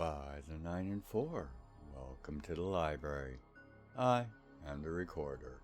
by the 9 and 4. Welcome to the library. I am the recorder,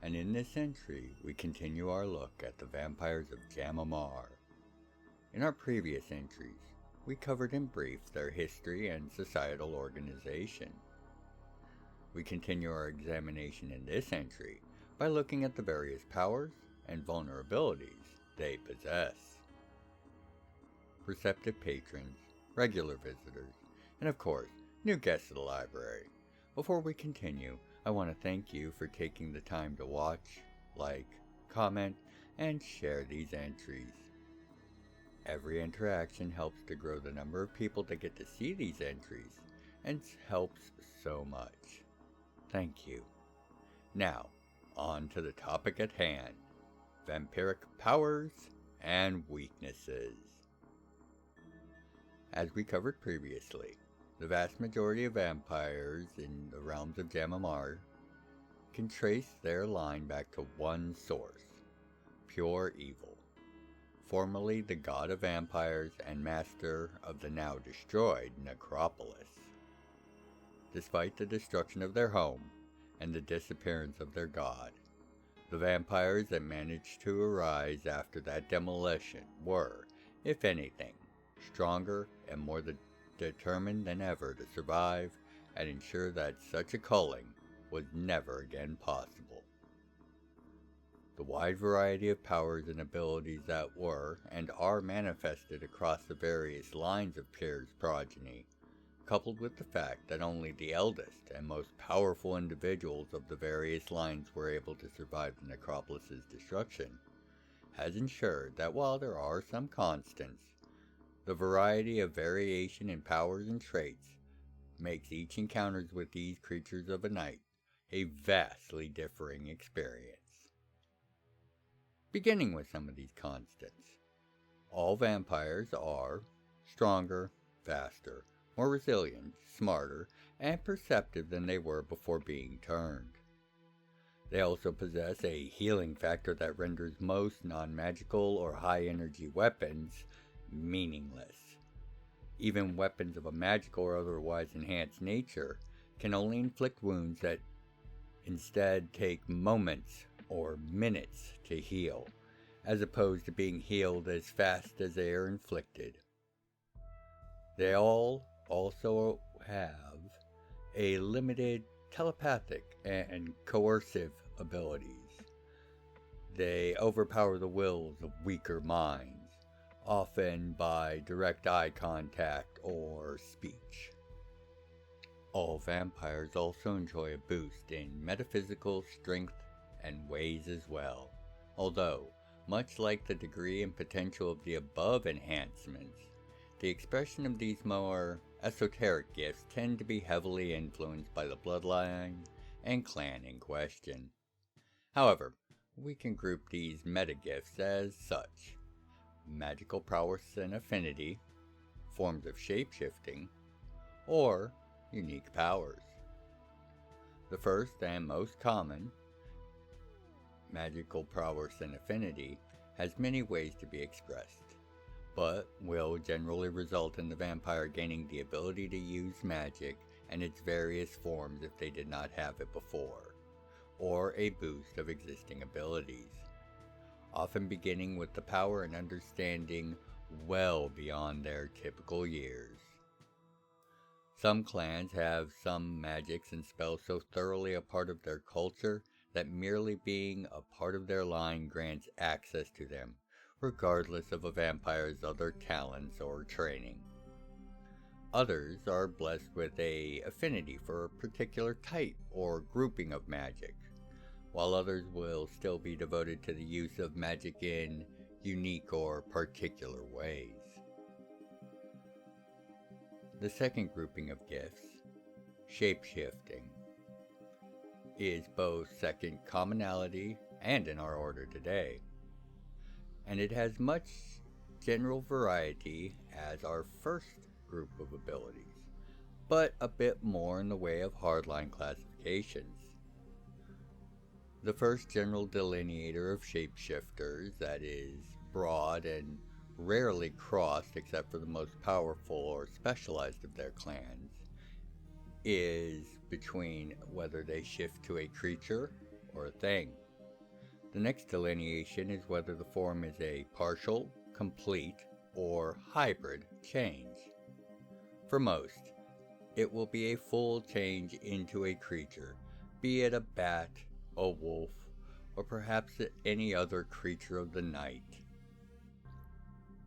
and in this entry we continue our look at the vampires of Jam'mar. In our previous entries, we covered in brief their history and societal organization. We continue our examination in this entry by looking at the various powers and vulnerabilities they possess. Receptive patrons, regular visitors, and of course, new guests of the library. Before we continue, I want to thank you for taking the time to watch, like, comment, and share these entries. Every interaction helps to grow the number of people that get to see these entries, and helps so much. Thank you. Now, on to the topic at hand, vampiric powers and weaknesses. As we covered previously, the vast majority of vampires in the realms of Jam'mar can trace their line back to one source, pure evil, formerly the god of vampires and master of the now destroyed necropolis. Despite the destruction of their home and the disappearance of their god, the vampires that managed to arise after that demolition were, if anything, stronger and more determined than ever to survive and ensure that such a culling was never again possible. The wide variety of powers and abilities that were and are manifested across the various lines of Pierre's progeny, coupled with the fact that only the eldest and most powerful individuals of the various lines were able to survive the necropolis's destruction, has ensured that while there are some constants, the variety of variation in powers and traits makes each encounter with these creatures of the night a vastly differing experience. Beginning with some of these constants, all vampires are stronger, faster, more resilient, smarter, and perceptive than they were before being turned. They also possess a healing factor that renders most non-magical or high-energy weapons meaningless. Even weapons of a magical or otherwise enhanced nature can only inflict wounds that instead take moments or minutes to heal, as opposed to being healed as fast as they are inflicted. They all also have a limited telepathic and coercive abilities. They overpower the wills of weaker minds, often by direct eye contact or speech. All vampires also enjoy a boost in metaphysical strength and ways as well, although, much like the degree and potential of the above enhancements, the expression of these more esoteric gifts tend to be heavily influenced by the bloodline and clan in question. However, we can group these meta-gifts as such: magical prowess and affinity, forms of shape-shifting, or unique powers. The first and most common, magical prowess and affinity, has many ways to be expressed, but will generally result in the vampire gaining the ability to use magic and its various forms if they did not have it before, or a boost of existing abilities, often beginning with the power and understanding well beyond their typical years. Some clans have some magics and spells so thoroughly a part of their culture that merely being a part of their line grants access to them, regardless of a vampire's other talents or training. Others are blessed with an affinity for a particular type or grouping of magic, while others will still be devoted to the use of magic in unique or particular ways. The second grouping of gifts, shape-shifting, is both second commonality and in our order today, and it has much general variety as our first group of abilities, but a bit more in the way of hardline classifications. The first general delineator of shapeshifters that is broad and rarely crossed except for the most powerful or specialized of their clans, is between whether they shift to a creature or a thing. The next delineation is whether the form is a partial, complete, or hybrid change. For most, it will be a full change into a creature, be it a bat, a wolf, or perhaps any other creature of the night.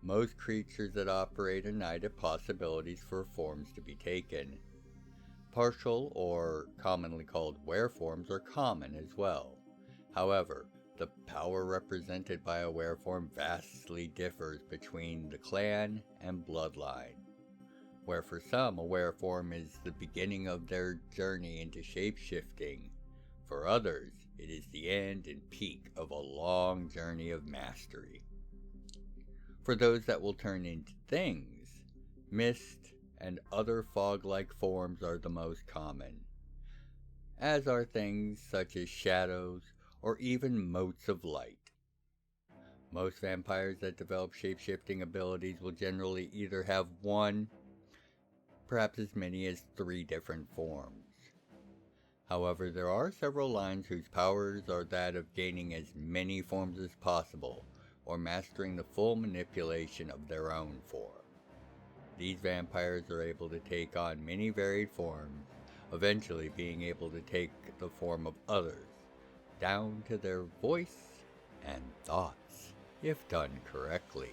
Most creatures that operate at night have possibilities for forms to be taken. Partial, or commonly called wereforms, are common as well. However, the power represented by a wereform vastly differs between the clan and bloodline, where for some a wereform is the beginning of their journey into shape-shifting. For others, it is the end and peak of a long journey of mastery. For those that will turn into things, mist and other fog-like forms are the most common, as are things such as shadows or even motes of light. Most vampires that develop shape-shifting abilities will generally either have one, perhaps as many as 3 different forms. However, there are several lines whose powers are that of gaining as many forms as possible, or mastering the full manipulation of their own form. These vampires are able to take on many varied forms, eventually being able to take the form of others, down to their voice and thoughts, if done correctly.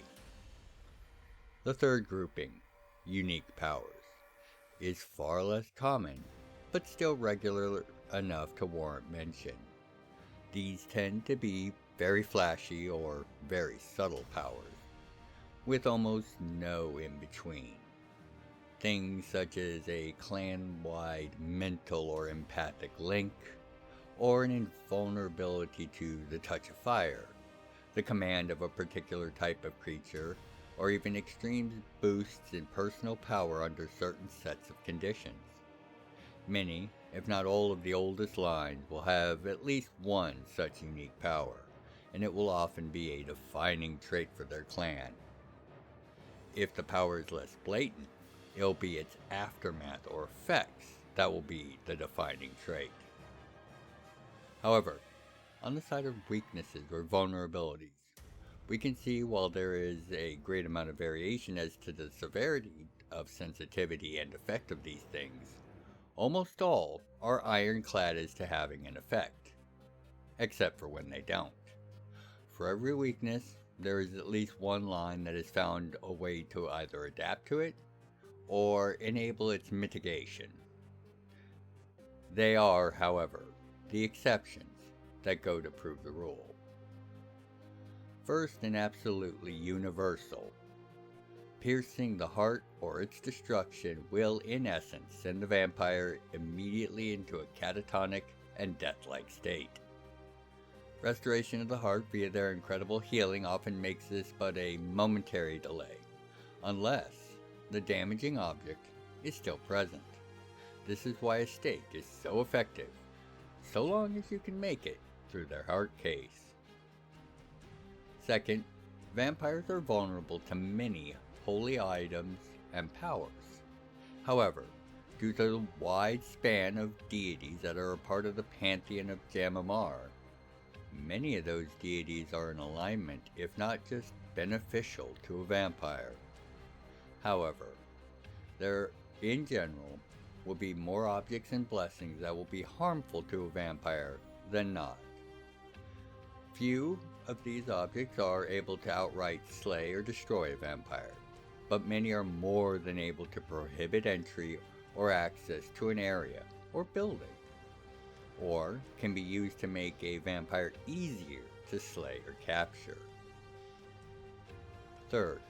The third grouping, unique powers, is far less common, but still regular enough to warrant mention. These tend to be very flashy or very subtle powers, with almost no in-between. Things such as a clan-wide mental or empathic link, or an invulnerability to the touch of fire, the command of a particular type of creature, or even extreme boosts in personal power under certain sets of conditions. Many, if not all of the oldest lines will have at least one such unique power, and it will often be a defining trait for their clan. If the power is less blatant, it'll be its aftermath or effects that will be the defining trait. However, on the side of weaknesses or vulnerabilities, we can see while there is a great amount of variation as to the severity of sensitivity and effect of these things, almost all are ironclad as to having an effect, except for when they don't. For every weakness, there is at least one line that has found a way to either adapt to it or enable its mitigation. They are, however, the exceptions that go to prove the rule. First and absolutely universal, piercing the heart or its destruction will in essence send the vampire immediately into a catatonic and death-like state. Restoration of the heart via their incredible healing often makes this but a momentary delay, unless the damaging object is still present. This is why a stake is so effective, so long as you can make it through their heart case. Second, vampires are vulnerable to many holy items and powers. However, due to the wide span of deities that are a part of the pantheon of Jam'mR, many of those deities are in alignment, if not just beneficial to a vampire. However, there, in general, will be more objects and blessings that will be harmful to a vampire than not. Few of these objects are able to outright slay or destroy a vampire, but many are more than able to prohibit entry or access to an area or building, or can be used to make a vampire easier to slay or capture. Third,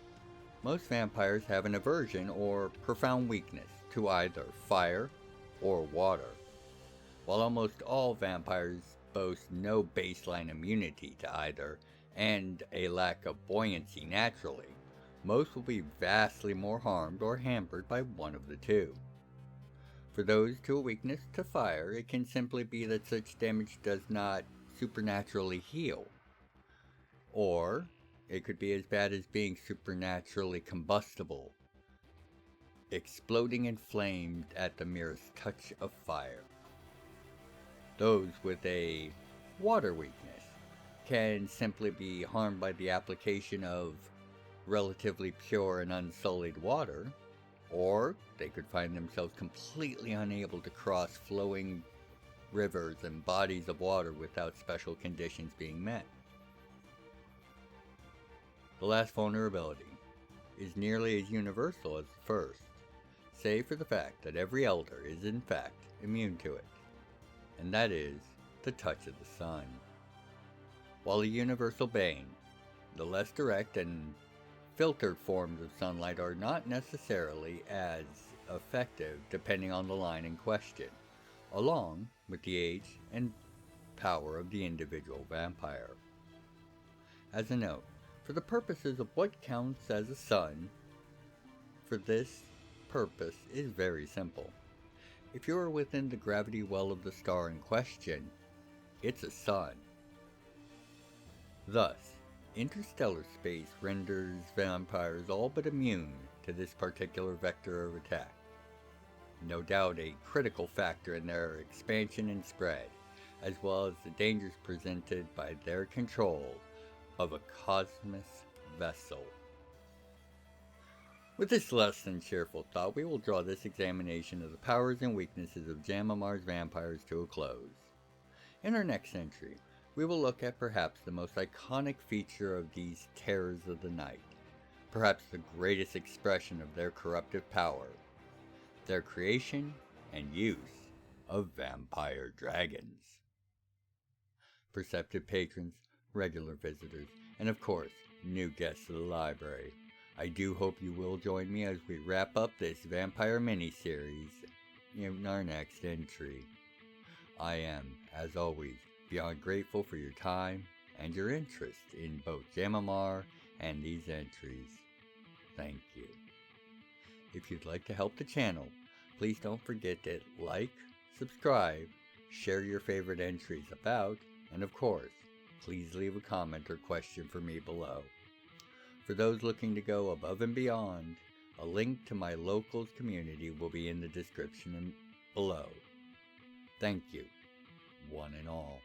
most vampires have an aversion or profound weakness to either fire or water. While almost all vampires boast no baseline immunity to either and a lack of buoyancy naturally, most will be vastly more harmed or hampered by one of the two. For those to a weakness to fire, it can simply be that such damage does not supernaturally heal, or It could be as bad as being supernaturally combustible, exploding in flames at the merest touch of fire. Those with a water weakness can simply be harmed by the application of relatively pure and unsullied water, or they could find themselves completely unable to cross flowing rivers and bodies of water without special conditions being met. The last vulnerability is nearly as universal as the first, save for the fact that every elder is in fact immune to it, and that is the touch of the sun. While a universal bane, the less direct and filtered forms of sunlight are not necessarily as effective depending on the line in question, along with the age and power of the individual vampire. As a note, for the purposes of what counts as a sun, for this purpose is very simple. If you are within the gravity well of the star in question, it's a sun. Thus, interstellar space renders vampires all but immune to this particular vector of attack. No doubt a critical factor in their expansion and spread, as well as the dangers presented by their control of a cosmos vessel. With this less than cheerful thought, we will draw this examination of the powers and weaknesses of Jam'mR's vampires to a close. In our next entry, we will look at perhaps the most iconic feature of these terrors of the night, perhaps the greatest expression of their corruptive power, their creation and use of vampire dragons. Perceptive patrons, regular visitors, and of course, new guests of the library, I do hope you will join me as we wrap up this vampire mini-series in our next entry. I am, as always, beyond grateful for your time and your interest in both Jam'mR and these entries. Thank you. If you'd like to help the channel, please don't forget to like, subscribe, share your favorite entries about, and of course, please leave a comment or question for me below. For those looking to go above and beyond, a link to my locals community will be in the description below. Thank you, one and all.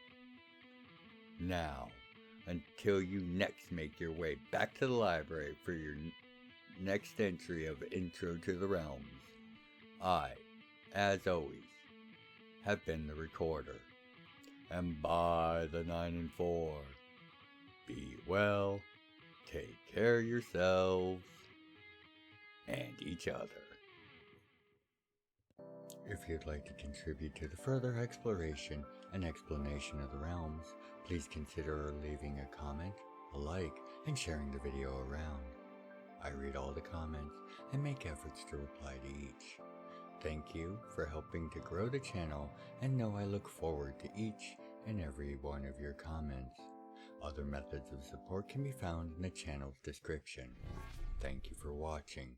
Now, until you next make your way back to the library for your next entry of Intro to the Realms, I, as always, have been the Recorder. And by the 9 and 4, be well, take care of yourselves and each other. If you'd like to contribute to the further exploration and explanation of the realms, please consider leaving a comment, a like, and sharing the video around. I read all the comments and make efforts to reply to each. Thank you for helping to grow the channel, and know I look forward to each and every one of your comments. Other methods of support can be found in the channel's description. Thank you for watching.